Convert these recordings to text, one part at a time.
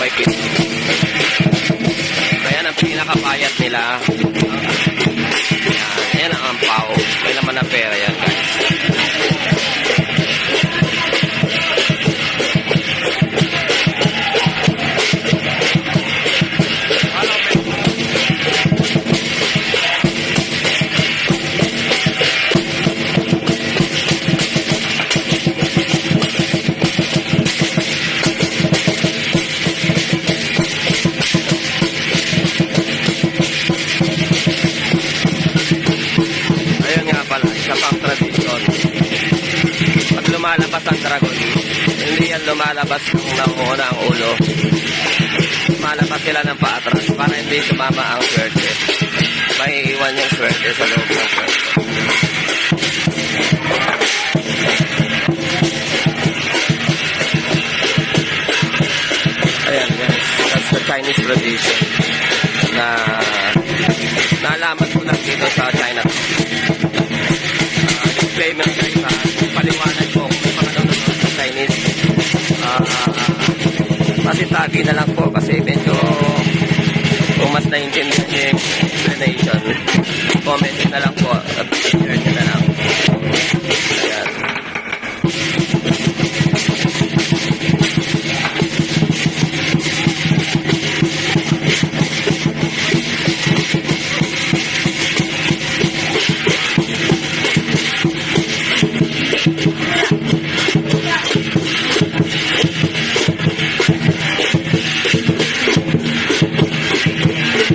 may pin. Ayan ang pinakapayat nila. Ayan ang ampaw. May laman na pera yan, guys. Lumalabas ang dragon, hindi yan lumalabas kung nakuha ang ulo. Lumalabas sila ng paatras para hindi sumama ang swerte. May iwan yung swerte sa loob ng swerte. Ayan guys, that's the Chinese tradition na nalaman ko lang dito sa China. Disclaimer guys, paliwanag ko kung paano sa Chinese. Masitagi na lang po kasi medyo kung mas naiintindihan niyo yung explanation, comment na lang po at share nyo na lang. Ayan.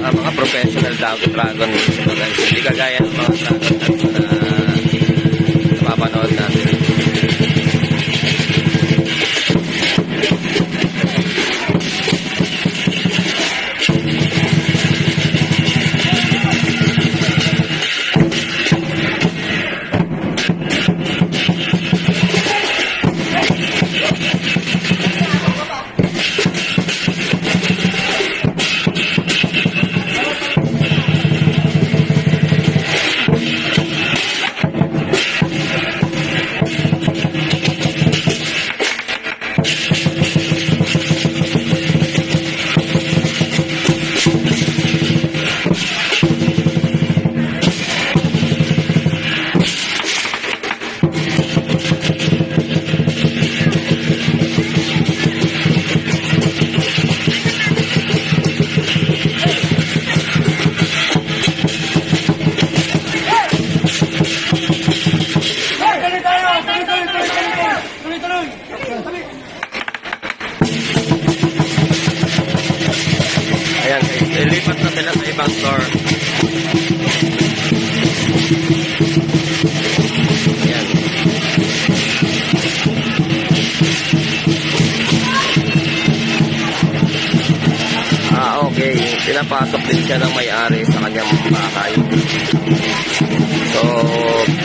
Mga professional dragon guys, hindi kagaya ng mga dragon na napapanood natin. Ayan guys, ilipat na sila sa ibang store. Ayan. Okay. Pinapasok din siya ng may-ari sa kanyang bahay. So,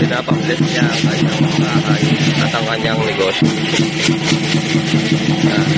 pinapabless niya ang kanyang bahay at ang kanyang negosyo. Ayan.